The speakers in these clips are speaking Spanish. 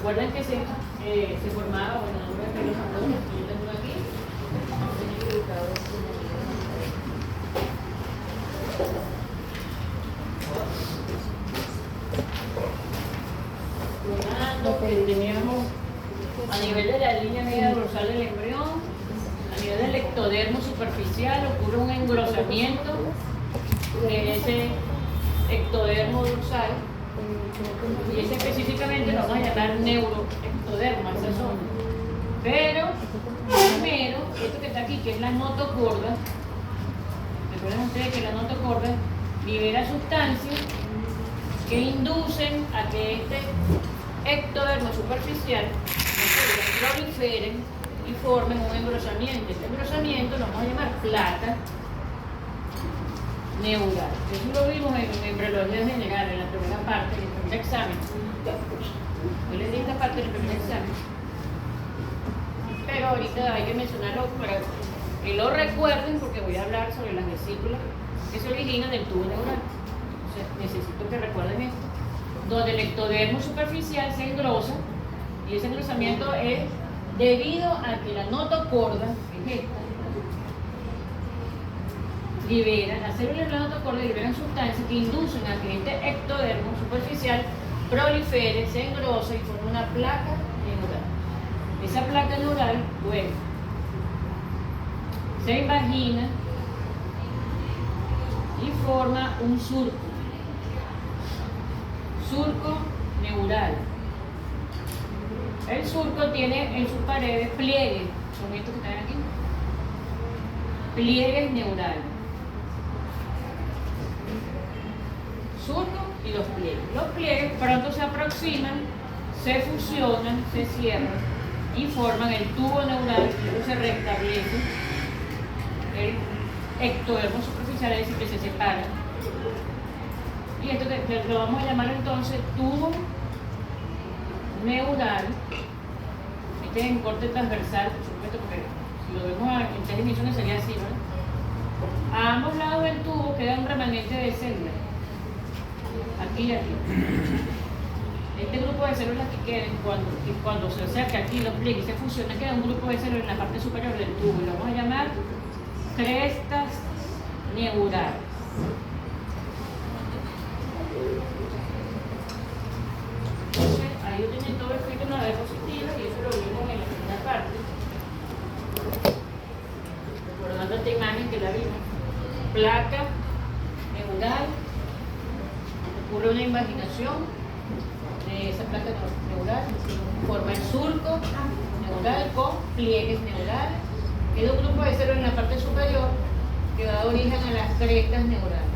Recuerden que se formaba, bueno, no voy a ver los árboles que yo tengo aquí. Teníamos a nivel de la línea media dorsal del embrión, a nivel del ectodermo superficial ocurre un engrosamiento de ese ectodermo dorsal, y ese específicamente lo vamos a llamar neuroectodermo, esa zona. Pero primero, esto que está aquí, que es la notocorda, recuerden ustedes que la notocorda libera sustancias que inducen a que este ectodermo superficial proliferen y formen un engrosamiento. Este engrosamiento lo vamos a llamar placa neural. Eso lo vimos en embriología general, en la primera parte del primer examen. Yo les di esta parte del primer examen. Pero ahorita hay que mencionarlo para que lo recuerden, porque voy a hablar sobre las vesículas que se originan del tubo neural. Entonces necesito que recuerden esto. Donde el ectodermo superficial se engrosa, y ese engrosamiento es debido a que la notocorda, que es esta, las células de la notocorda liberan sustancias que inducen a que este ectodermo superficial prolifere, se engrosa y forma una placa neural. Esa placa neural, bueno, se invagina y forma un surco neural. El surco tiene en sus paredes pliegues, son estos que están aquí, pliegues neurales. Surco y los pliegues. Los pliegues pronto se aproximan, se fusionan, se cierran y forman el tubo neural, y se restablece el ectodermo superficial, es decir, que se separa. Y esto lo vamos a llamar entonces tubo neural. Este es en corte transversal, por supuesto, porque si lo vemos en tres dimensiones sería así, ¿no? A ambos lados del tubo queda un remanente de células, aquí y aquí. Este grupo de células que queden, cuando se acerca aquí los pliegues y se fusiona, queda un grupo de células en la parte superior del tubo, y lo vamos a llamar crestas neurales. Ahí yo tenía todo escrito en la diapositiva, y eso lo vimos en la primera parte. Recordando esta imagen que la vimos, placa neural, ocurre una invaginación de esa placa neural, forma el surco neural con pliegues neurales, queda un grupo de células en la parte superior que da origen a las crestas neurales.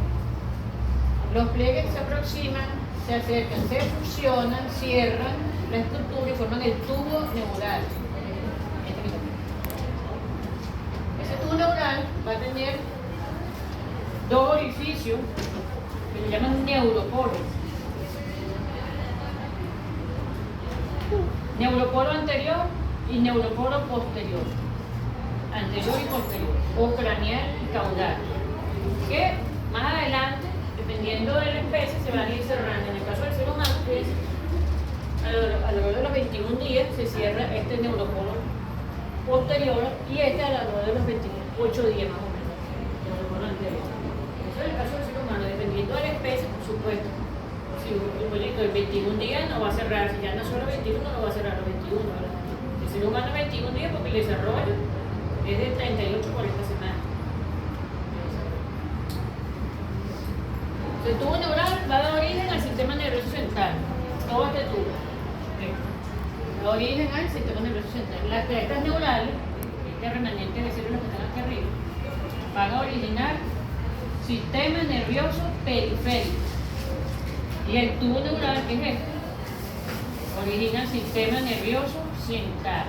Los pliegues se aproximan, se acercan, se fusionan, cierran la estructura y forman el tubo neural. Ese tubo neural va a tener dos orificios que se llaman neuroporos. Neuroporo anterior y neuroporo posterior. Anterior y posterior, o craneal y caudal. Que más adelante, dependiendo de la especie, se van a ir cerrando. En el caso del ser humano, pues, a lo largo de los 21 días se cierra este neuroporo posterior, y este a lo largo de los 28 días más o menos, neuroporo anterior. Eso es el caso del ser humano, dependiendo de la especie, por supuesto. Si un pollito de 21 días no va a cerrar, si ya no solo 21, no va a cerrar los 21, ¿verdad? El ser humano 21 días, porque el desarrollo es de 38 a 40 semanas. El tubo neural va a dar origen al sistema nervioso central. Todo este tubo da origen al sistema nervioso central. Las crestas neurales, este remanente de células que están aquí arriba, van a originar sistema nervioso periférico. Y el tubo neural, que es este, origina el sistema nervioso central.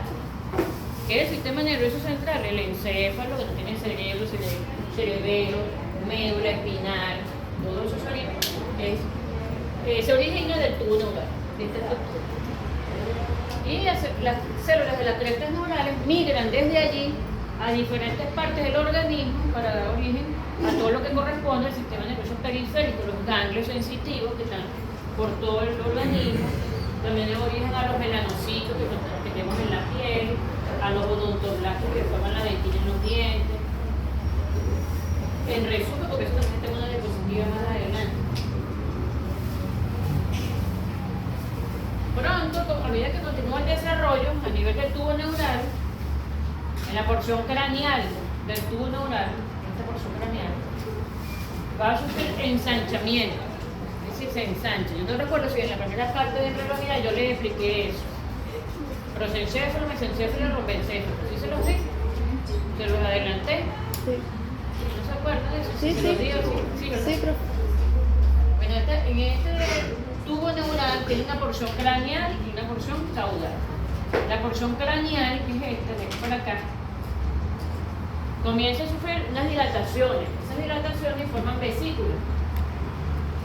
¿Qué es el sistema nervioso central? El encéfalo, que no tiene cerebro, cerebelo, médula espinal, todo eso se origina del tubo neural, de esta estructura. Y las células de las crestas neurales migran desde allí a diferentes partes del organismo para dar origen a todo lo que corresponde al sistema nervioso periférico, los ganglios sensitivos que están por todo el organismo, También da origen a los melanocitos que tenemos en la piel, a los odontoblastos que forman la dentina en los dientes. En resumen, porque eso también tengo una diapositiva más adelante. Pronto, a medida que continúa el desarrollo, a nivel del tubo neural, en la porción craneal del tubo neural, esta porción craneal, va a sufrir ensanchamiento. Es decir, se ensancha. Yo no recuerdo si en la primera parte de embriología yo le expliqué eso. Prosencéfalo, mesencéfalo y rombencéfalo. ¿Sí se los di? ¿Se los adelanté? Sí. ¿No se acuerdan de eso? Sí, ¿Se sí. los digo? Sí, ¿verdad? Sí, profe. Bueno, en este tubo neural tiene una porción craneal y una porción caudal. La porción craneal, que es esta, de aquí para acá, comienza a sufrir unas dilataciones. Esas dilataciones forman vesículas.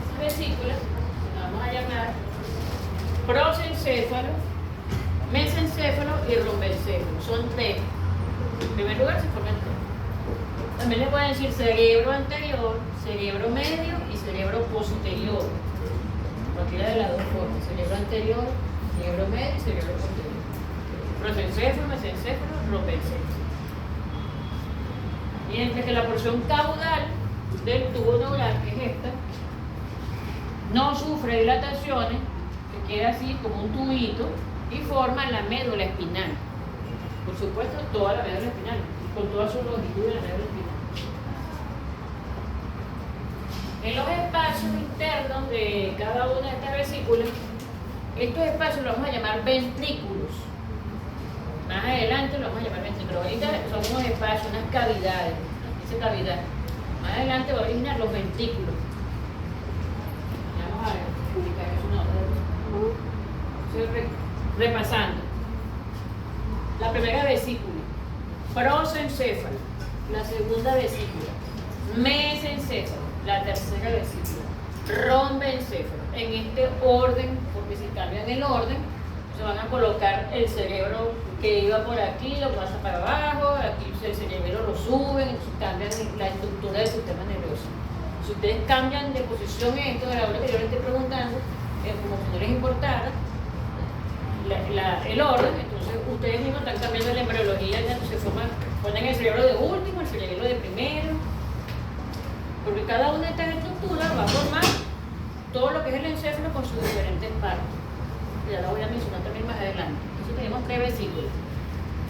Esas vesículas las vamos a llamar prosencéfalo, mesencéfalo y rombencéfalo. Son tres. En primer lugar se forman tres. También les pueden decir cerebro anterior, cerebro medio y cerebro posterior. Cualquiera de las dos formas. Cerebro anterior, cerebro medio y cerebro posterior. Prosencéfalo, mesencéfalo, rombencéfalo. Mientras que la porción caudal del tubo neural, que es esta, no sufre dilataciones, que queda así como un tubito y forma la médula espinal. Por supuesto, toda la médula espinal, con toda su longitud de la médula espinal. En los espacios internos de cada una de estas vesículas, estos espacios los vamos a llamar ventrículos. Más adelante los vamos a llamar ventrículos. Ahorita son unos espacios, unas cavidades. Dice cavidad. Más adelante va a originar los ventrículos. Vamos a explicar eso Estoy repasando. La primera vesícula, prosencéfalo. La segunda vesícula, mesencéfalo. La tercera vesícula, rombencéfalo. En este orden, porque si cambian el orden, se van a colocar el cerebro que iba por aquí, lo pasa para abajo, aquí el cerebro lo suben, entonces cambian la estructura del sistema nervioso. Si ustedes cambian de posición esto, de la hora que yo les estoy preguntando, como si no les importara el orden, entonces ustedes mismos están cambiando la embriología, entonces ponen el cerebro de último, el cerebro de primero, porque cada una de estas estructuras va a formar todo lo que es el encéfalo con sus diferentes partes. Ya lo voy a mencionar también más adelante. Entonces tenemos tres vesículas: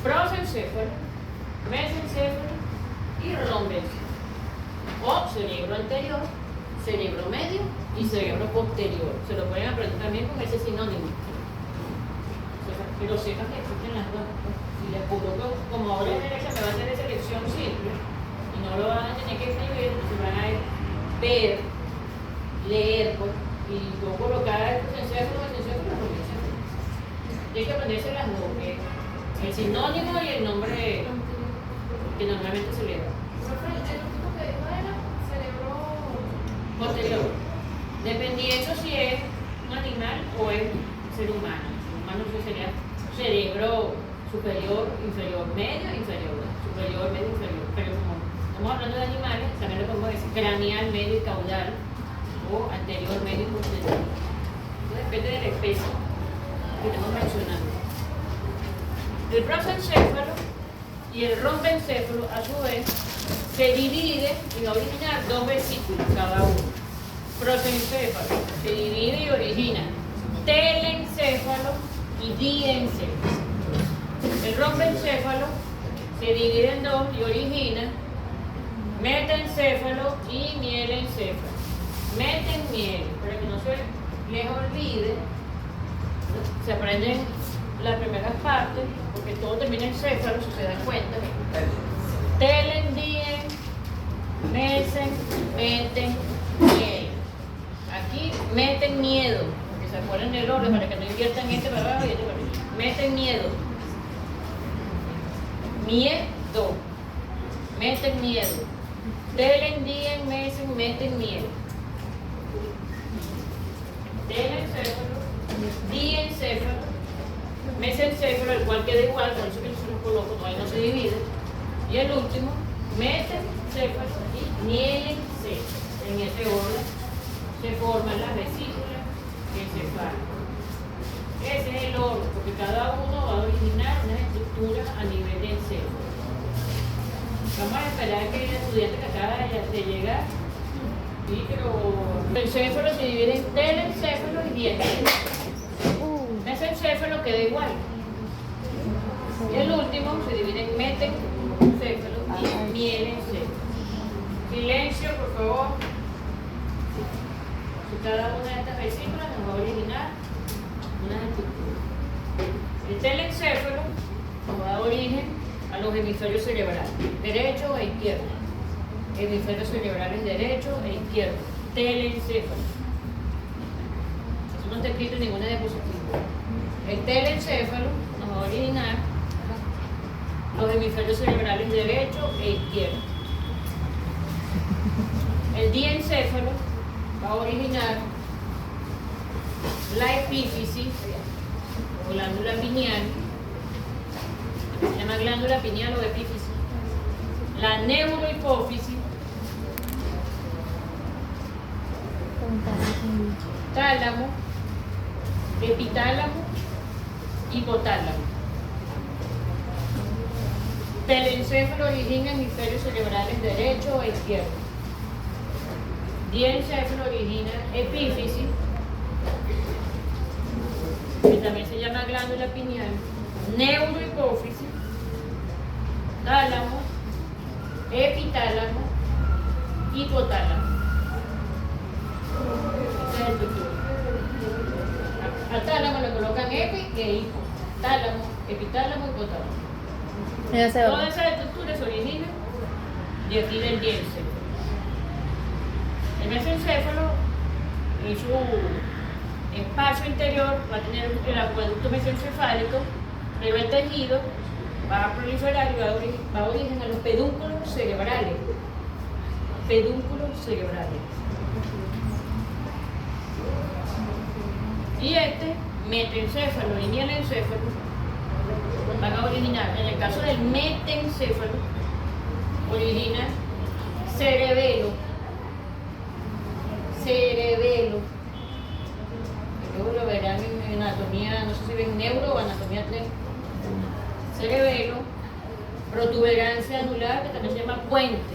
prosencéfalo, mesencéfalo y rombencéfalo. O cerebro anterior, cerebro medio y cerebro posterior. Se lo pueden aprender también con ese sinónimo. Pero sepan que existen las dos. Si les juro que como ahora en derecha me va a hacer de selección simple y no lo van a tener que escribir, entonces van a ver, leer y luego colocar el prosencéfalo, mesencéfalo y rombencéfalo. Tienen que aprenderse las dos, el sinónimo y el nombre que normalmente se le da. Posterior, dependiendo si es un animal o es ser humano. El humano sería cerebro superior, inferior, medio, inferior, superior, medio, inferior. Pero como estamos hablando de animales, también lo podemos decir craneal, medio y caudal, o anterior, medio y posterior. Eso depende de la especie que estamos mencionando. El prosencéfalo y el rombencéfalo, a su vez, se divide y va a originar dos vesículas cada uno. Prosencéfalo se divide y origina telencéfalo y diencéfalo. El rombencéfalo se divide en dos y origina metencéfalo y mielencéfalo. Miel, para que no se les olvide, se aprenden las primeras partes, porque todo termina en céfalo, si se dan cuenta. Telen, dien, mesen, meten, miel. Aquí meten miedo, porque se acuerdan del orden para que no inviertan este para abajo y este para arriba. Meten miedo. Miedo. Meten miedo. Telen, dien, mesen, meten miedo. Telencéfalo, diencéfalo, mesencéfalo, el cual queda igual, por eso que yo se los coloco, no, ahí no se divide. Y el último, mesencéfalo y mielencéfalo. En ese orden se forman las vesículas encefálicas. Ese es el oro, porque cada uno va a originar una estructura a nivel del céfalo. Vamos a esperar que el estudiante que acaba de llegar, sí, pero el céfalo se divide en telencéfalo y diencéfalo. Mesencéfalo queda igual. Y el último se divide en metencéfalo y mielencéfalo. Silencio, por favor. Cada una de estas vesículas nos va a originar una estructura. El telencéfalo nos va a dar origen a los hemisferios cerebrales, derecho e izquierdo. Hemisferios cerebrales derecho e izquierdo. Telencéfalo. Eso no está escrito en ninguna diapositiva. El telencéfalo nos va a originar los hemisferios cerebrales derecho e izquierdo. El diencéfalo va a originar la epífisis o glándula pineal, se llama glándula pineal o epífisis, la neurohipófisis, tálamo, epitálamo, hipotálamo. Telencéfalo origina hemisferios cerebrales derecho e izquierdo. Diencéfalo origina epífisis, que también se llama glándula pineal, neurohipófisis, tálamo, epitálamo, hipotálamo. Esa es la estructura. Al tálamo le colocan epi e hipo. Tálamo, epitálamo, hipotálamo. Todas esas estructuras se originan de aquí del diencéfalo. El mesencéfalo, en su espacio interior, va a tener el acueducto mesencefálico, pero el tejido va a proliferar y va a dar origen a los pedúnculos cerebrales. Pedúnculos cerebrales. Y este metencéfalo y mielencéfalo van a originar, en el caso del metencéfalo, origina cerebelo. Luego lo verán en anatomía, no sé si ven neuro o anatomía 3. Cerebelo, protuberancia anular, que también se llama puente,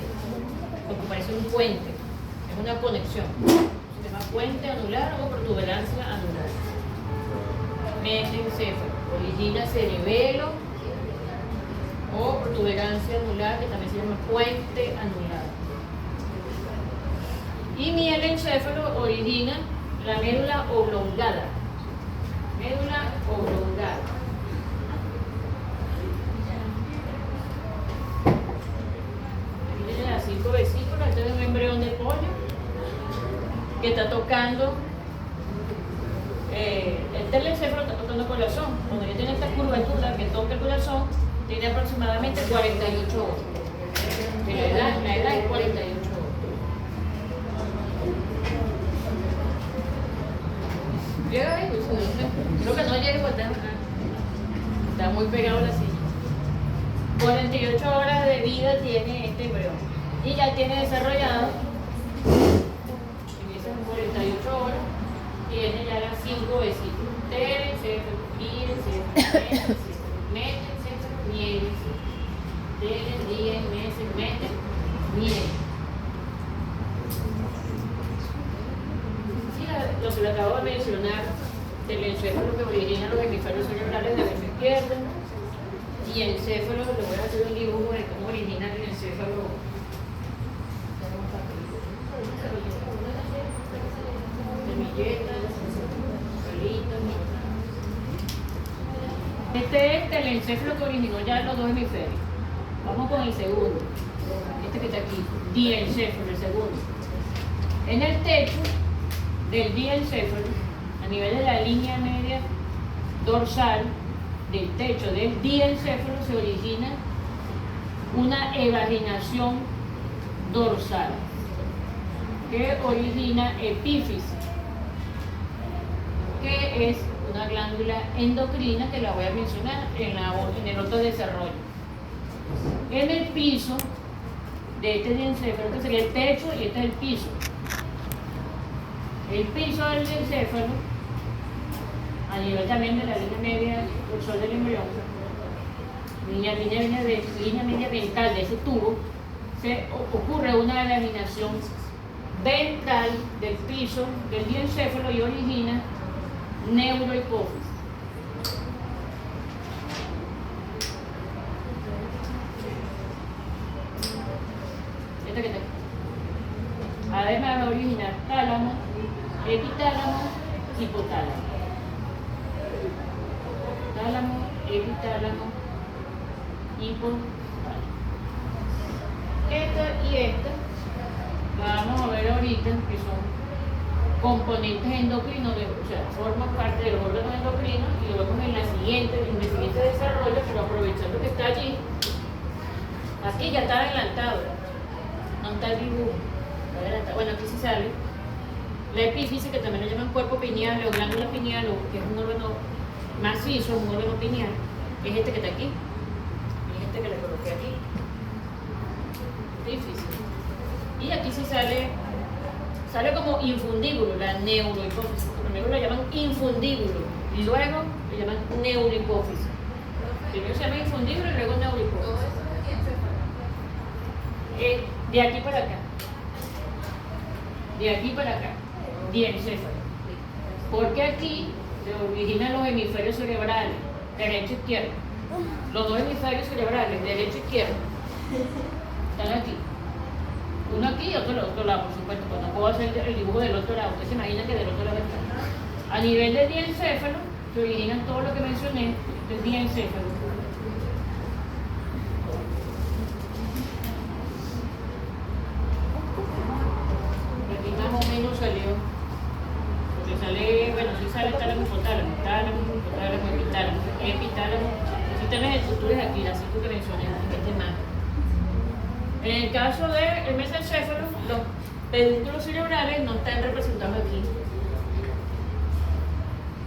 porque parece un puente, es una conexión. Se llama puente anular o protuberancia anular. Metencéfalo, origina cerebelo o protuberancia anular, que también se llama puente anular. Y mielencéfalo origina la médula oblongada. Médula oblongada. Aquí tienen las 5 vesículas. Este es un embrión de pollo que está tocando. El telencéfalo está tocando el corazón. Cuando ya tiene esta curvatura que toca el corazón, tiene aproximadamente 48 horas. La edad es 48 horas. Llega ahí, creo que no llega porque está muy pegado a la silla. 48 horas de vida tiene este embrión y ya tiene desarrollado, en esas 48 horas, tiene ya las 5 vesículas: telencéfalo, diencéfalo, metencéfalo, mielencéfalo. Telen, dien, mesen, meten, mielen. Lo que le acabo de mencionar, telencéfalo que origina los hemisferios cerebrales derecho e izquierdo, y el encéfalo, le voy a hacer un dibujo de cómo origina el encéfalo. Este es el telencéfalo que originó ya los dos hemisferios. Vamos con el segundo, este que está aquí, diencéfalo, el segundo. En el techo del diencéfalo, a nivel de la línea media dorsal del techo del diencéfalo, se origina una evaginación dorsal que origina epífisis, que es una glándula endocrina que la voy a mencionar en el otro desarrollo. En el piso de este diencéfalo, este sería el techo y este es el piso. El piso del diencéfalo, a a nivel también de la línea media dorsal del embrión, línea media ventral de ese tubo, ocurre una laminación ventral del piso del diencéfalo y origina neurohipófisis. Esta que está aquí. Además va a originar tálamo, epitálamo, hipotálamo. Tálamo, epitálamo, hipotálamo. Esta y esta vamos a ver ahorita que son componentes endocrinos, o sea, forman parte de los órganos endocrinos y lo vemos en el siguiente desarrollo, pero aprovechando que está allí, aquí ya está adelantado, no está el dibujo, está adelantado. Bueno, aquí sí sale la epífisis, que también le llaman cuerpo pineal o glándula pineal, o que es un órgano macizo, un órgano pineal, es este que está aquí, es este que le coloqué aquí, epífisis. Y aquí sí sale como infundíbulo, la neurohipófisis. Primero lo llaman infundíbulo y luego lo llaman neurohipófisis. Primero se llama infundíbulo y luego neurohipófisis. De aquí para acá. De aquí para acá. Diencéfalo. Porque aquí se originan los hemisferios cerebrales, derecho e izquierdo. Los dos hemisferios cerebrales, derecho e izquierdo, están aquí. Uno aquí y otro del otro lado, por supuesto, pues no puedo hacer el dibujo del otro lado. Ustedes se imaginan que del otro lado está. A nivel del diencéfalo, se originan todo lo que mencioné del diencéfalo. Aquí más o menos salió, porque sale, bueno, sí sale tálamo, hipotálamo, tálamo, hipotálamo, epitálamo, epitálamo. Si están las estructuras aquí, las cinco que mencioné, este más. En el caso del mesencéfalo, los pedúnculos cerebrales no están representados aquí.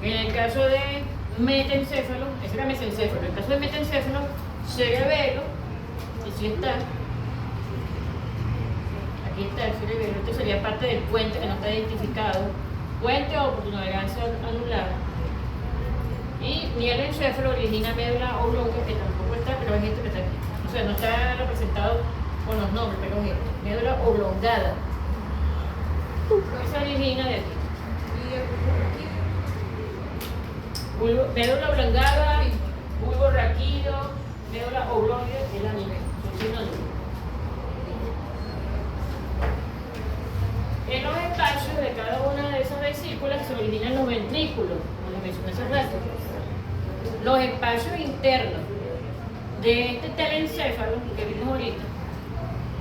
En el caso de metencéfalo, ese era mesencéfalo. En el caso de metencéfalo, cerebelo, y sí está. Aquí está el cerebelo. Esto sería parte del puente que no está identificado. Puente o protuberancia anular. Y mielencéfalo origina médula oblonga, que tampoco está, pero es este que está aquí. O sea, no está representado con los nombres, pero es médula oblongada. Esa origina de aquí. Médula oblongada, bulbo raquídeo, médula oblonga y la nivel. Son sinónimos. En los espacios de cada una de esas vesículas se originan los ventrículos, como les mencioné hace rato. Los espacios internos de este telencéfalo que vimos ahorita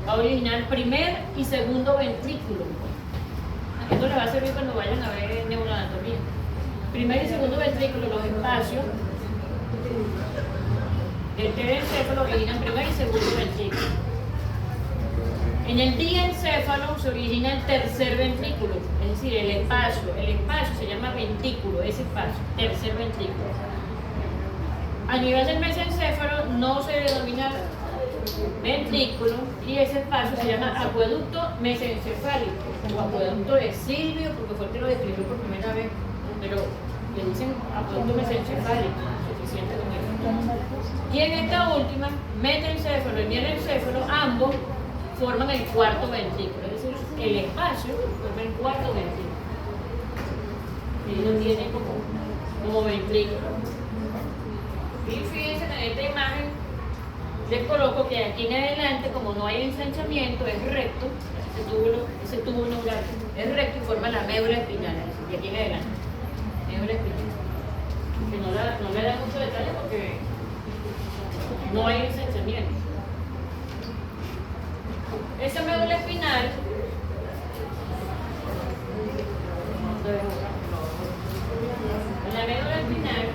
va a originar primer y segundo ventrículo. Esto les va a servir cuando vayan a ver neuroanatomía. Primer y segundo ventrículo, los espacios del telencéfalo originan primer y segundo ventrículo. En el diencéfalo se origina el tercer ventrículo, es decir, el espacio se llama ventículo, ese espacio, tercer ventrículo. A nivel del mesencéfalo no se denomina ventrículo y ese espacio se llama acueducto mesencefálico o acueducto de Silvio, porque fue el que lo describió por primera vez, pero le dicen acueducto mesencefálico, suficiente con eso. Y en esta última, metencéfalo y mielencéfalo, ambos forman el cuarto ventrículo, es decir, el espacio forma el cuarto ventrículo. Y lo tiene como ventrículo. Y fíjense en esta imagen, les coloco que aquí en adelante, como no hay ensanchamiento, es recto, ese tubo neural es recto y forma la médula espinal, y aquí en adelante, médula espinal. Que no le da mucho detalle porque no hay ensanchamiento. Esa médula espinal, en la médula espinal,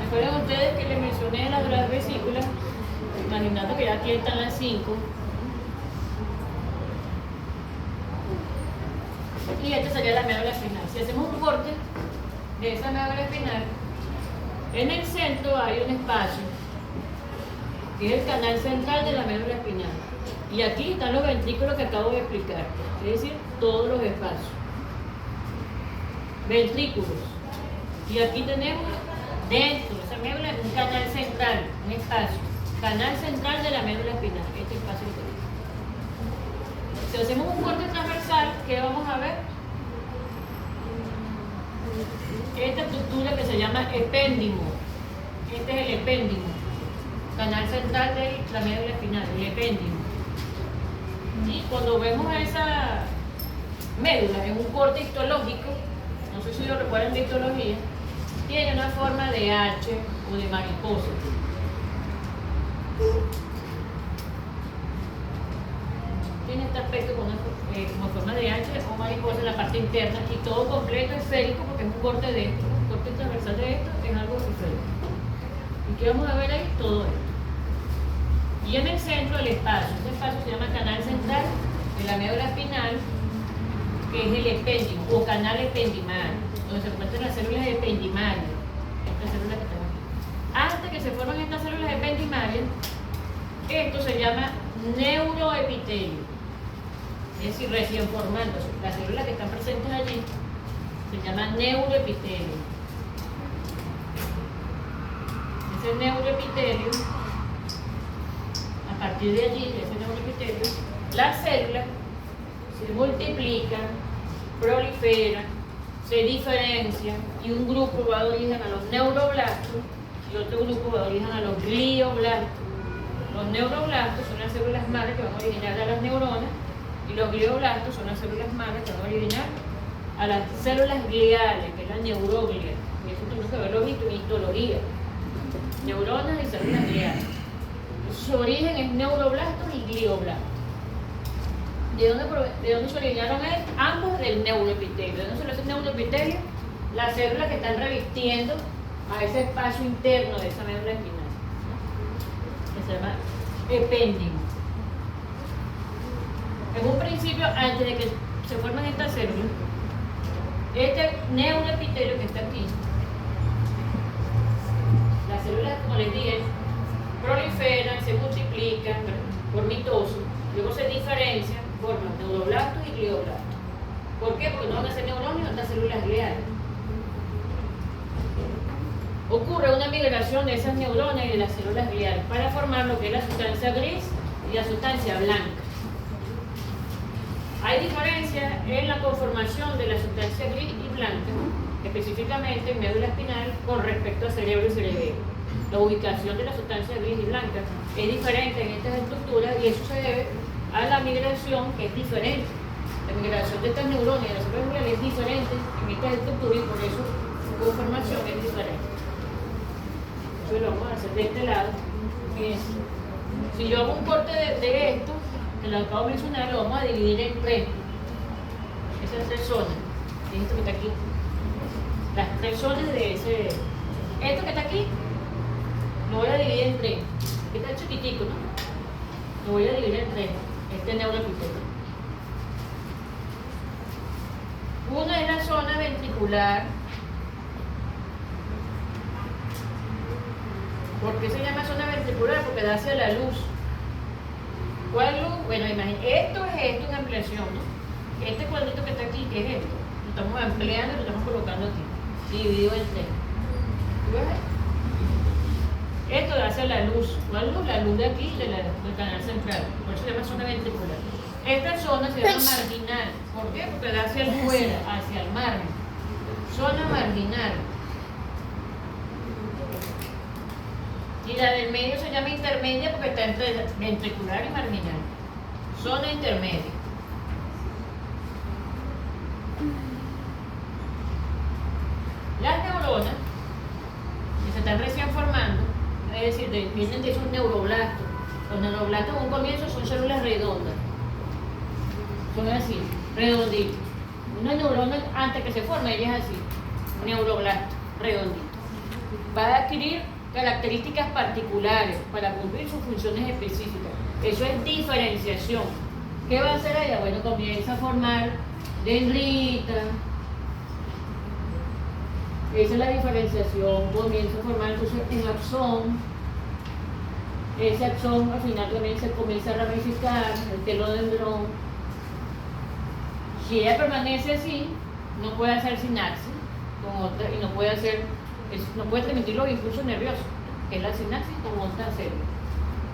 ¿recuerdan ustedes que les mencioné las vesículas? Imaginando que ya aquí están las 5. Y esta sería la médula espinal. Si hacemos un corte de esa médula espinal, en el centro hay un espacio, que es el canal central de la médula espinal. Y aquí están los ventrículos que acabo de explicar, es decir, todos los espacios. ventrículos. Y aquí tenemos dentro de esa médula un canal central, un espacio. Canal central de la médula espinal, este espacio que tenemos. Si hacemos un corte transversal, ¿qué vamos a ver? Esta estructura que se llama epéndimo. Este es el epéndimo. Canal central de la médula espinal, el epéndimo. Y cuando vemos esa médula en un corte histológico, no sé si lo recuerdan de histología, tiene una forma de H o de mariposa. Tiene este aspecto como forma de H o mariposa en la parte interna y todo completo esférico porque es un corte de esto, un corte transversal de esto es algo esférico. ¿Y qué vamos a ver ahí? Todo esto. Y en el centro el espacio. Este espacio se llama canal central de la médula espinal, que es el epéndimo o canal ependimal, donde se encuentran las células ependimales. Estas células que están aquí. Antes que se formen estas células ependimales, esto se llama neuroepitelio. Es decir, recién formándose. Las células que están presentes allí se llaman neuroepitelio. Ese neuroepitelio, a partir de allí, de ese neuroepitelio, las células se multiplican, proliferan, se diferencian y un grupo va de origen a los neuroblastos y otro grupo va de origen a los glioblastos. Los neuroblastos son las células madres que van a originar a las neuronas y los glioblastos son las células madres que van a originar a las células gliales, que es la neuroglia. Y eso tenemos que verlo en histología. Neuronas y células gliales. Su origen es neuroblastos y glioblastos. ¿De dónde se originaron ambos? Del neuroepitelio. ¿De dónde se hace el neuroepitelio? Las células que están revistiendo a ese espacio interno de esa médula espinal, ¿no? Que se llama epéndimo. En un principio, antes de que se formen estas células, este neuroepitelio que está aquí, las células, como les dije, proliferan, se multiplican por mitosis, luego se diferencian, forman neuroblastos y glioblastos. ¿Por qué? Porque no van a ser neuronas, van a ser células gliales. Ocurre una migración de esas neuronas y de las células gliales para formar lo que es la sustancia gris y la sustancia blanca. Hay diferencia en la conformación de la sustancia gris y blanca, específicamente en médula espinal, con respecto a cerebro y cerebelo. La ubicación de la sustancia gris y blanca es diferente en estas estructuras y eso se debe a la migración, que es diferente. La migración de estas neuronas y de las células gliales es diferente en estas estructuras y por eso su conformación es diferente. Entonces lo vamos a hacer de este lado. Fíjense. Si yo hago un corte de esto, que lo acabo de mencionar, lo vamos a dividir en tres. Esas tres zonas. Esto que está aquí. Las tres zonas de ese. Esto que está aquí, lo voy a dividir en tres. Está chiquitico, ¿no? Lo voy a dividir en tres. Este neuroepitelio. Una es la zona ventricular. ¿Por qué se llama zona ventricular? Porque da hacia la luz. ¿Cuál luz? Bueno, imagínate, esto es una ampliación, ¿no? Este cuadrito que está aquí, ¿qué es esto? Lo estamos ampliando y lo estamos colocando aquí, dividido en tres. Esto da hacia la luz. ¿Cuál luz? La luz de aquí, del canal central. Por eso se llama zona ventricular. Esta zona se llama marginal. ¿Por qué? Porque da hacia el fuera, hacia el margen. Zona marginal. Y la del medio se llama intermedia porque está entre ventricular y marginal. Zona intermedia. Las neuronas, que se están recién formando, es decir, vienen de esos neuroblastos. Los neuroblastos en un comienzo son células redondas. Son así, redonditos. Una neurona antes que se forme, ella es así. Neuroblasto, redondito. Va a adquirir características particulares para cumplir sus funciones específicas. Eso es diferenciación. ¿Qué va a hacer ella? Bueno, comienza a formar dendritas. Esa es la diferenciación. Comienza a formar entonces un axón. Ese axón al final también se comienza a ramificar, el telodendrón. Si ella permanece así, no puede hacer sinapsis con otra y no puede transmitir los impulsos nerviosos, que es la sinapsis con otra célula.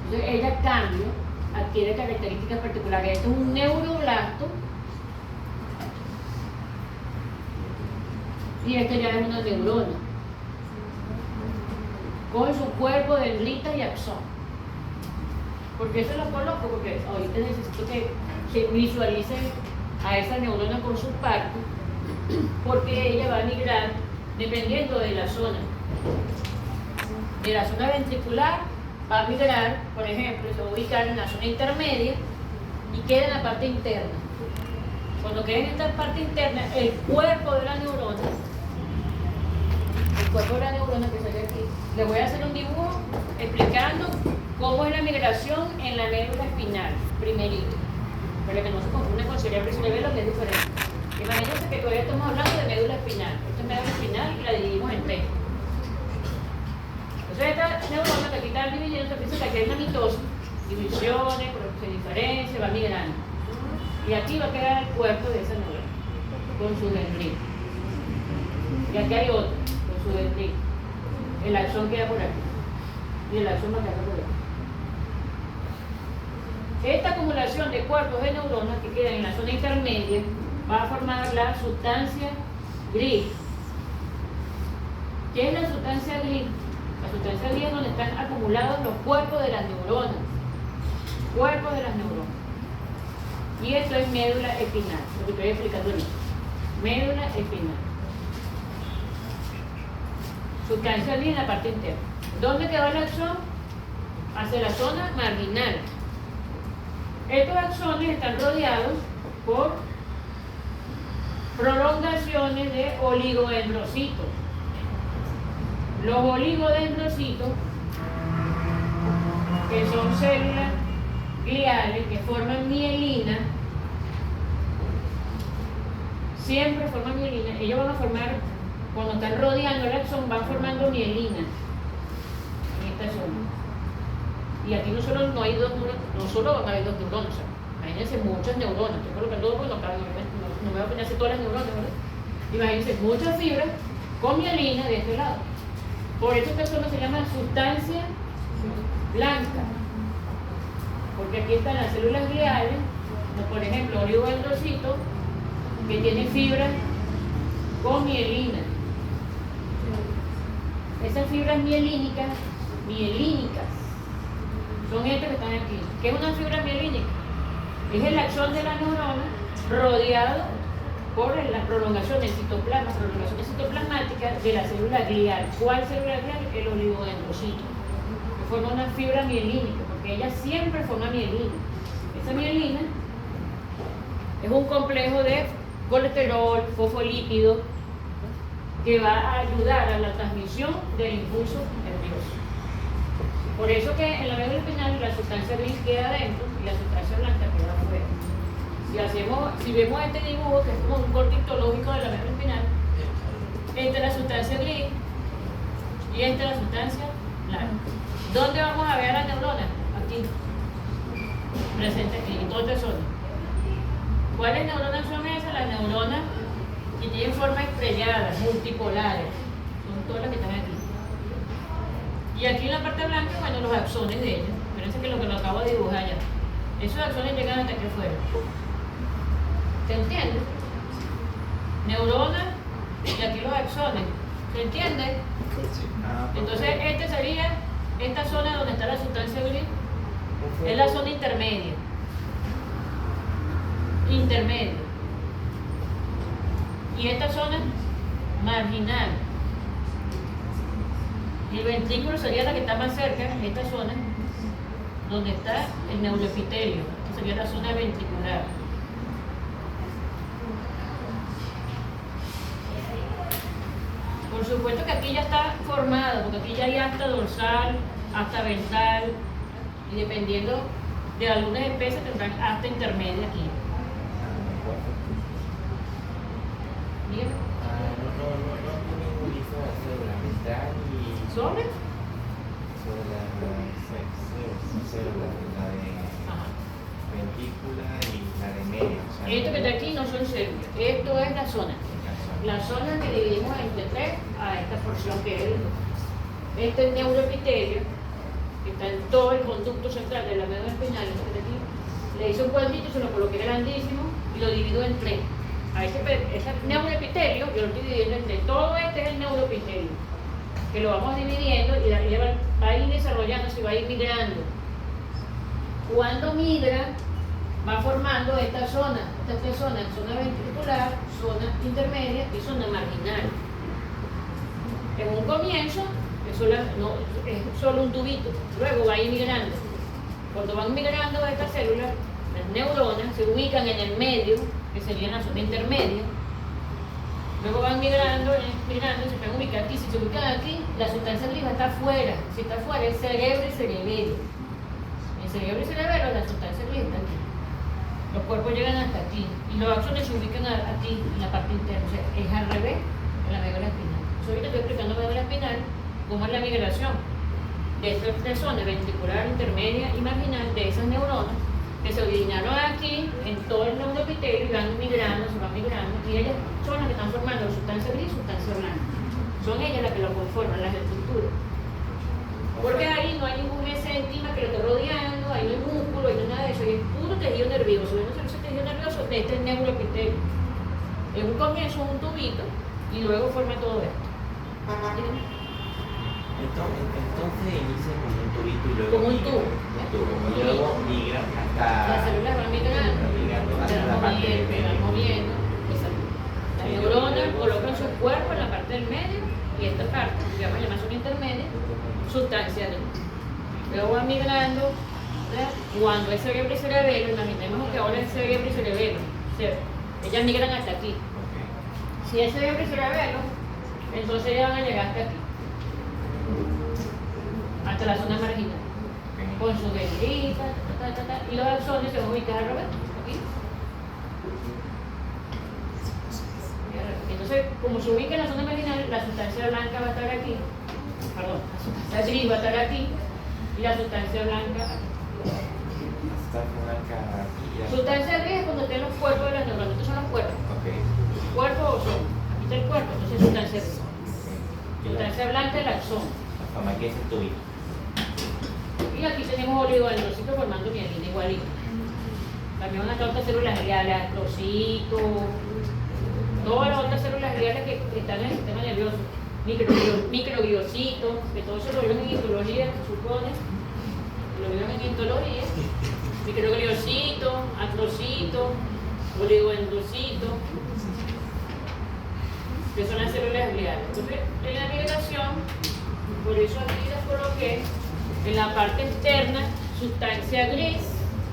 Entonces ella cambia, adquiere características particulares. Esto es un neuroblasto y este ya es una neurona con su cuerpo de dendrita y axón. ¿Por qué se lo coloco? Porque ahorita necesito que visualicen a esa neurona con sus partes, porque ella va a migrar dependiendo de la zona. De la zona ventricular va a migrar, por ejemplo, se va a ubicar en la zona intermedia y queda en la parte interna. Cuando quede en esta parte interna, el cuerpo de la neurona que sale aquí, le voy a hacer un dibujo explicando cómo es la migración en la médula espinal, primerito, para que no se confunda con cerebro y cerebelo, que es diferente. Imagínense que todavía estamos hablando de médula espinal. Esta es médula espinal y la dividimos en tres. Entonces esta neurona que aquí está dividiendo, se piensa que aquí hay una mitosis, divisiones, se diferencia, va migrando. Y aquí va a quedar el cuerpo de esa neurona, con su dendrita. Y aquí hay otro, con su dendrita. El axón queda por aquí. Y el axón va a quedar por aquí. Esta acumulación de cuerpos de neuronas que quedan en la zona intermedia va a formar la sustancia gris. ¿Qué es la sustancia gris? La sustancia gris es donde están acumulados los cuerpos de las neuronas. Cuerpos de las neuronas. Y esto es médula espinal, lo que estoy explicando ahorita. Médula espinal. Sustancia gris en la parte interna. ¿Dónde quedó el axón? Hacia la zona marginal. Estos axones están rodeados por prolongaciones de oligodendrocitos. Los oligodendrocitos, que son células gliales que forman mielina, siempre forman mielina. Ellos van a formar, cuando están rodeando el axón, van formando mielina en esta zona. Y aquí no solo van a haber dos neuronas, imagínense muchas neuronas. Estoy colocando dos porque no me voy a poner así todas las neuronas, ¿verdad? Imagínense muchas fibras con mielina de este lado. Por eso esta zona se llama sustancia blanca, porque aquí están las células gliales, como por ejemplo oligodendrocito, que tiene fibras con mielina. Esas fibras mielínicas, son estas que están aquí. ¿Qué es una fibra mielínica? Es el axón de la neurona rodeado por la prolongación del citoplasma, prolongación citoplasmática de la célula glial. ¿Cuál célula glial? El oligodendrocito, que forma una fibra mielínica, porque ella siempre forma mielina. Esa mielina es un complejo de colesterol, fosfolípidos, que va a ayudar a la transmisión del impulso nervioso. Por eso que en la médula espinal la sustancia gris queda adentro y la sustancia blanca queda afuera. Si vemos este dibujo, que es como un corte histológico de la médula espinal, esta es la sustancia gris y esta es la sustancia blanca. ¿Dónde vamos a ver a las neuronas? Aquí, presente aquí, en toda esta zona. ¿Cuáles neuronas son esas? Las neuronas que tienen forma estrellada, multipolares, son todas las que están aquí. Y aquí en la parte blanca, bueno, los axones de ellas. Fíjense que lo acabo de dibujar ya. Esos axones llegan hasta aquí afuera. ¿Se entiende? Neuronas y aquí los axones. ¿Se entiende? Entonces, este sería esta zona donde está la sustancia gris. Es la zona intermedia. Y esta zona marginal. Y el ventrículo sería la que está más cerca, esta zona, donde está el neuroepitelio. Esta sería la zona ventricular. Por supuesto que aquí ya está formado, porque aquí ya hay hasta dorsal, hasta ventral, y dependiendo de algunas especies tendrán hasta intermedia aquí. ¿Bien? ¿Sobre? Sobre la ventrícula y la de media. Esto que está aquí no son células, esto es la zona. la zona que dividimos entre tres a esta porción que es este neuroepitelio, que está en todo el conducto central de la médula espinal, este de aquí, le hice un cuadrito, se lo coloqué grandísimo y lo divido en tres. A ese neuroepitelio yo lo estoy dividiendo entre todo este es el neuroepitelio, que lo vamos dividiendo y va a ir desarrollándose, va a ir migrando. Cuando migra, va formando estas tres zonas, zona ventricular, zona intermedia y zona marginal. En un comienzo es solo un tubito, luego va a ir migrando. Cuando van migrando estas células, las neuronas se ubican en el medio, que sería la zona intermedia. Luego van migrando, se van a ubicar aquí. Si se ubican aquí, la sustancia gris va a estar afuera. Si está afuera, es cerebro y cerebelo. En cerebro y cerebelo, la sustancia gris está aquí. Los cuerpos llegan hasta aquí y los axones se ubican aquí, en la parte interna. O sea, es al revés en la médula espinal. Yo ahorita estoy explicando médula espinal, cómo es la migración de estas tres zonas, ventricular, intermedia y marginal, de esas neuronas que se originaron aquí, en todo el neuroepitelio, y van migrando, y ellas son las que están formando sustancia gris y sustancia blanca. Son ellas las que lo conforman, las estructuras. Porque ahí no hay ningún mesénquima que lo esté rodeando, ahí no hay músculo, ahí no hay nada de eso, es puro tejido nervioso. Vemos ese tejido nervioso de este neuroepitelio. En un comienzo es un tubito y luego forma todo esto. Entonces inicia como un tubito y luego Como un migra, tubo. y luego migra hasta Las células van migrando, hasta la parte del se van medio. moviendo. Exacto. Las neuronas colocan su cuerpo en la parte del medio y esta parte, que vamos a llamar zona intermedia, sustancia gris. Luego van migrando, ¿verdad? Cuando es cerebro y cerebelo, imaginemos que ahora es cerebro y cerebelo, ellas migran hasta aquí. Si es cerebro y cerebelo, entonces ellas van a llegar hasta aquí, hasta la zona marginal, con su dendrita, y los axones se van a ubicar al revés, aquí. Entonces, como se ubica en la zona marginal, la sustancia blanca va a estar aquí, perdón, la sustancia gris va a estar aquí, y la sustancia blanca aquí. Sustancia blanca aquí y aquí. Sustancia gris es cuando estén los cuerpos de las neuronas, estos son los cuerpos. Okay. Cuerpo o axón, aquí está el cuerpo, entonces sustancia gris. Sustancia blanca el axón. Hasta aquí es el tubito. Y aquí tenemos oligodendrocito formando mielina igualito. También van a estar otras células gliales, astrocitos, todas las otras células gliales que están en el sistema nervioso, microgliocitos, que todo eso lo vieron en histología, se supone, lo vieron en histología, microgliocitos, astrocitos, oligodendrocitos, que son las células gliales. Entonces, en la migración, por eso aquí las coloqué en la parte externa, sustancia gris,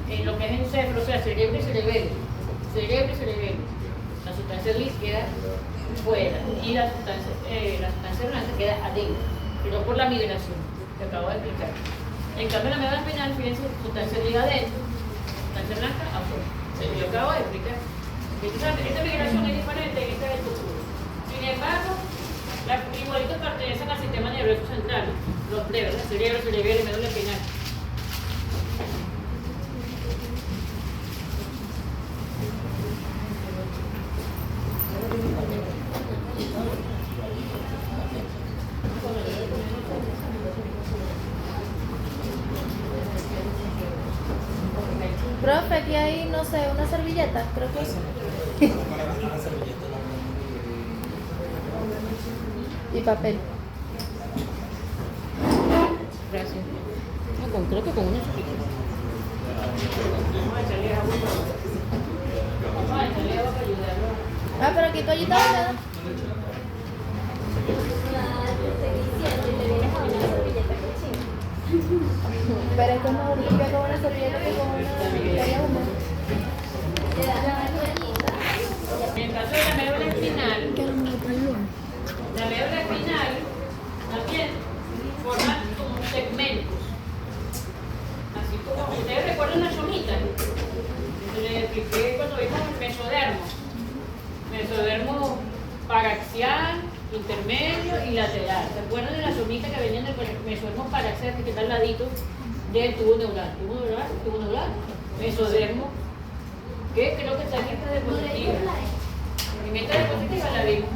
en lo que es encéfalo, o sea, cerebro y cerebelo. Cerebro y cerebelo. La sustancia gris queda fuera y la sustancia blanca queda adentro, pero por la migración que acabo de explicar. En cambio, en la médula espinal, fíjense, sustancia gris adentro, sustancia blanca afuera. Yo acabo de explicar. Entonces, esta migración es diferente en esta estructura. Sin embargo, las igualitos pertenecen al sistema nervioso central, los tres, ¿verdad? Cerebro, cerebelo y médula espinal. Profe, aquí hay, no sé, una servilleta, creo que es. Y papel. Gracias. No, creo que con una chiquita. Vamos a echarle agua. Vamos a echarle agua para ayudarlo. Ah, pero aquí toallita húmeda. Pero esto es mejor limpiar con una servilleta que con una toalla húmeda. En el caso de la médula espinal, la médula espinal también forma como segmentos. Así como ustedes recuerdan la somita, les expliqué cuando vimos el mesodermo. Mesodermo paraxial, intermedio y lateral. ¿Se acuerdan de la somita que venía del mesodermo paraxial que está al ladito del tubo neural? Tubo neural, mesodermo, que creo que está en esta diapositiva. En esta diapositiva la vimos.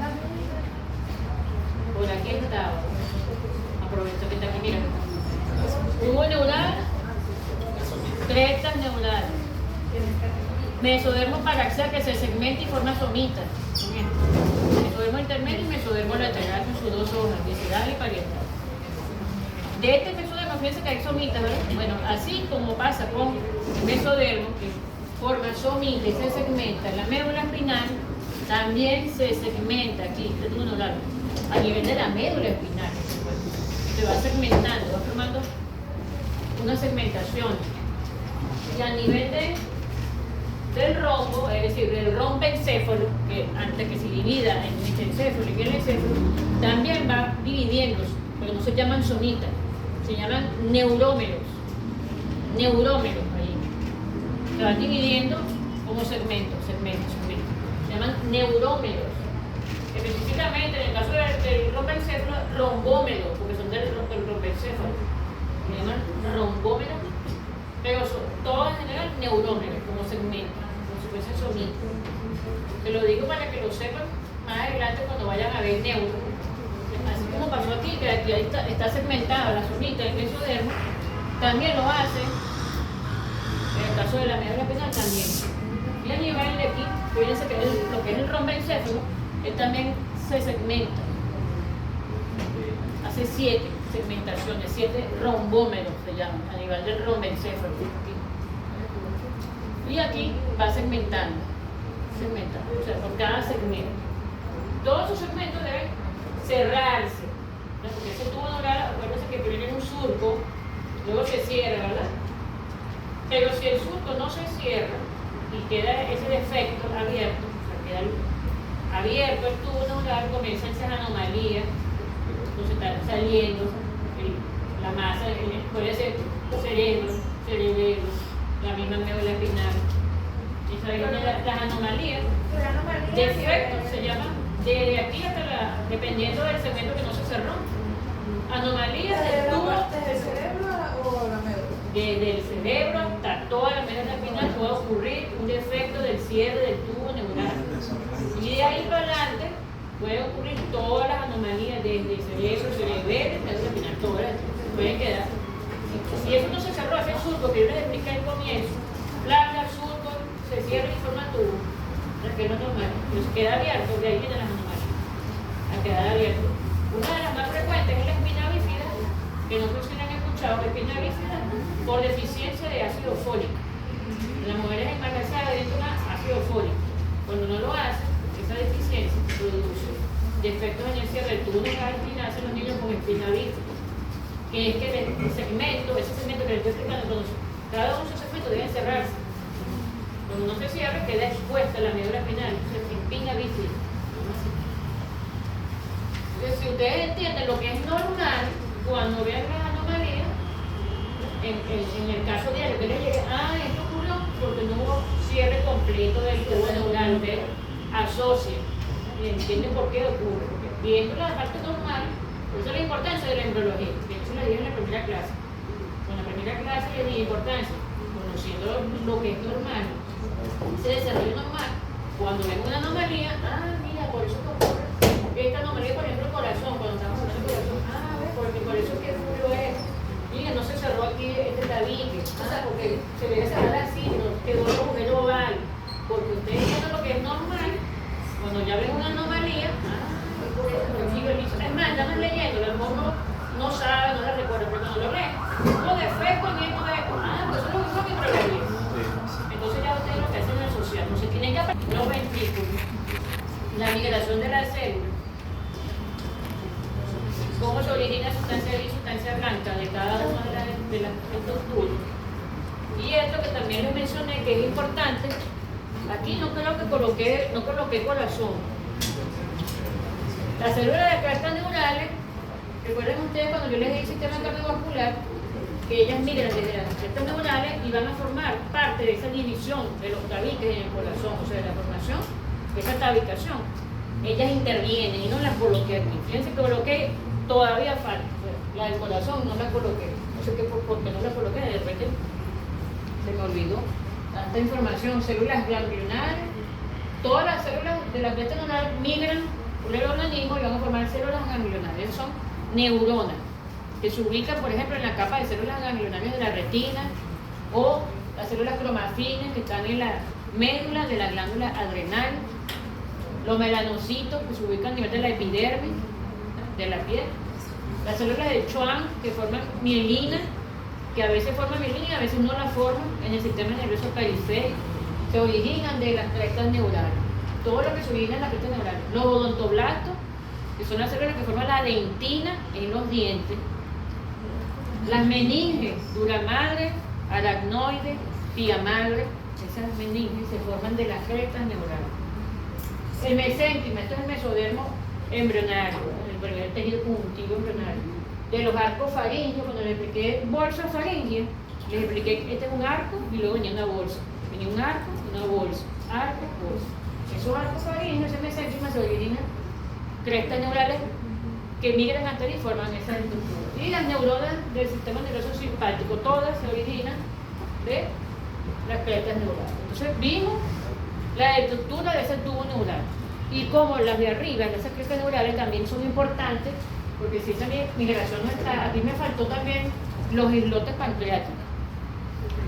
Mesodermo paraxial que se segmenta y forma somitas. Mesodermo intermedio y mesodermo lateral con sus dos hojas, visceral y parietal. De este mesodermo, fíjense que hay somitas, ¿verdad? Bueno, así como pasa con mesodermo, que forma somita y se segmenta en la médula espinal, también se segmenta aquí, a nivel de la médula espinal. Se va segmentando, va formando una segmentación. Y a nivel del rombo, es decir, del rombencéfalo, que antes que se divida en mesencéfalo y el encéfalo, también va dividiéndose, pero no se llaman somitas, se llaman neurómeros. Neurómeros ahí. Se van dividiendo como segmentos. Se llaman neurómeros. Específicamente en el caso del rombencéfalo, rombómeros, porque son del rombencéfalo. Se llaman rombómeros, pero son todos en general neurómeros, como segmentos, como si fuesen somitas. Te lo digo para que lo sepan más adelante cuando vayan a ver neuro. Así como pasó aquí, que aquí está segmentada la somita del mesodermo, también lo hace en el caso de la médula espinal también. Y a nivel de aquí, fíjense que lo que es el rombencéfalo, él también se segmenta. Hace 7 segmentaciones, 7 rombómeros se llaman, a nivel del rombencéfalo. Y aquí va segmentando, o sea, por cada segmento. Todos sus segmentos deben cerrarse, ¿no? Porque ese tubo neural, acuérdense que primero es un surco, luego se cierra, ¿verdad? Pero si el surco no se cierra y queda ese defecto abierto, o sea, queda abierto el tubo neural, comienzan esas anomalías, entonces está saliendo la masa, puede ser cerebro, la misma médula espinal. Y salen las anomalías, defectos se llaman, de aquí hasta dependiendo del segmento que no se cerró. Anomalías del tubo. ¿Desde el cerebro o la médula? Desde el cerebro hasta toda la médula espinal puede ocurrir un defecto del cierre del tubo neural. Y de ahí para adelante puede ocurrir todas las anomalías desde el cerebro, cerebelo, médula espinal, todas pueden quedar. Si eso no se cerró, ese surco que yo les expliqué al comienzo, el surco se cierra y forma tubo. Que no es normal, pero se queda abierto, de ahí vienen las anomalías, a quedar abierto. Una de las más frecuentes es la espina bífida, que no sé si han escuchado, la espina bífida por deficiencia de ácido fólico. Las mujeres embarazadas necesitan ácido fólico. Cuando no lo hacen, esa deficiencia produce defectos en el cierre del tubo neural y nacen los niños con espina bífida, que es que ese segmento que les estoy explicando, cada uno de esos segmentos deben cerrarse. Cuando no se cierra, queda expuesta la médula espinal, espina bífida. Entonces, si ustedes entienden lo que es normal, cuando vean las anomalías, en el caso diario que les llegue, esto ocurrió porque no hubo cierre completo del tubo neural, ustedes asocian y entienden por qué ocurre. Porque viendo la parte normal, por eso la importancia de la embriología, que eso la dije en la primera clase. En la primera clase les di importancia, conociendo lo que es normal. Ese desarrollo normal, cuando ven una anomalía, mira, por eso que ocurre esta anomalía, por ejemplo, el corazón, cuando estamos hablando del corazón, porque por eso que ocurrió esto, mira, no se cerró aquí este tabique, porque se debe cerrar así, no quedó el agujero oval, porque ustedes viendo lo que es normal, cuando ya ven una anomalía, es más, estamos leyendo, a lo mejor no sabe, no la recuerda, pero cuando lo leen, los defectos en esto, pues eso es lo mismo que embriología. Entonces ya ustedes lo que hacen es asociar, no se tienen que aprender los ventrículos, la migración de las células, cómo se origina sustancia gris y sustancia blanca de cada una de estos tubos. Y esto que también les mencioné que es importante, aquí no coloqué corazón. Las células de crestas neurales, recuerden ustedes cuando yo les di sistema cardiovascular, que ellas migran desde las crestas neurales y van a formar parte de esa división de los tabiques en el corazón, o sea, de la formación de esa tabicación. Ellas intervienen y no las coloqué aquí. Fíjense que coloqué, todavía falta. La del corazón no la coloqué. No sé qué por qué no la coloqué, de repente se me olvidó. Tanta información, células ganglionares, todas las células de la cresta neural migran por el organismo y van a formar células ganglionares. Son neuronas, que se ubican, por ejemplo, en la capa de células ganglionarias de la retina, o las células cromafines que están en médula de la glándula adrenal, los melanocitos que se ubican a nivel de la epidermis, de la piel, las células de Schwann que forman mielina, que a veces forman mielina y a veces no la forman en el sistema nervioso periférico, se originan de las crestas neurales, todo lo que se origina en las crestas neurales, los odontoblastos, que son las células que forman la dentina en los dientes, las meninges, dura madre, aracnoides, pía madre, esas meninges se forman de las crestas neurales. El mesénquima, esto es el mesodermo embrionario, el tejido conjuntivo embrionario. De los arcos faringeos, cuando les expliqué bolsa faringea, les expliqué que este es un arco y luego venía una bolsa. Venía un arco y una bolsa. Arco, bolsa. Esos arcos faringeos, ese mesénquima, se originan crestas neurales que migran hasta ahí y forman esa estructura. Y las neuronas del sistema nervioso simpático, todas se originan de las crestas neurales. Entonces vimos la estructura de ese tubo neural y como las de arriba, esas crestas neurales también son importantes porque si esa migración no está, aquí me faltó también los islotes pancreáticos.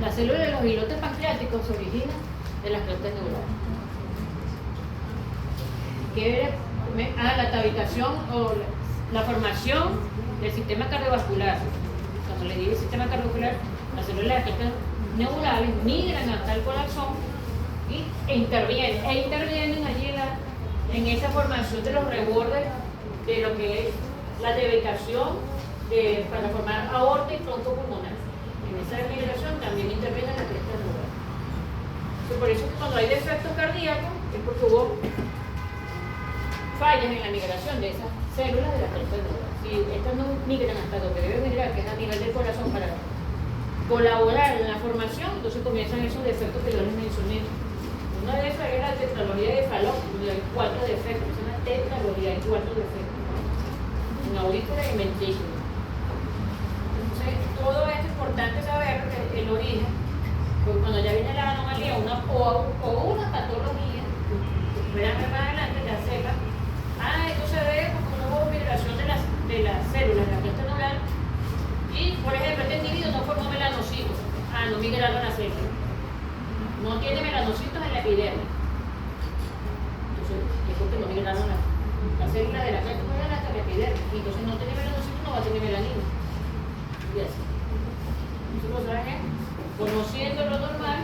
Las células de los islotes pancreáticos se originan de las crestas neurales. La tabitación o la formación del sistema cardiovascular. Cuando le digo sistema cardiovascular, las células de las crestas neurales migran hasta el corazón e intervienen allí en esa formación de los rebordes de lo que es la debecación para formar aorta y tronco pulmonar. En esa migración también intervienen las crestas neurales. Por eso cuando hay defectos cardíacos es porque hubo fallas en la migración de esas células de las crestas neurales. Si estas no migran hasta donde deben migrar, que es a nivel del corazón, para colaborar en la formación, entonces comienzan esos defectos que yo les mencioné. Una de esas es la tetralogía de Fallot, donde hay 4 defectos, es una tetralogía, hay 4 defectos. En aurícula y en ventrículo. Entonces, todo esto es importante saber el origen, porque cuando ya viene la anomalía o una patología, verán más adelante la sepa, esto se debe porque no hubo migración de las células de la cresta neural y, por ejemplo, este individuo no formó melanocitos, no migraron las células. No tiene melanocitos en la epidermis. Entonces, es porque no migraron las células de la cresta neural hasta la epidermis. Y entonces no tiene melanocitos, no va a tener melanina. Y así. Nosotros saben, conociendo lo normal,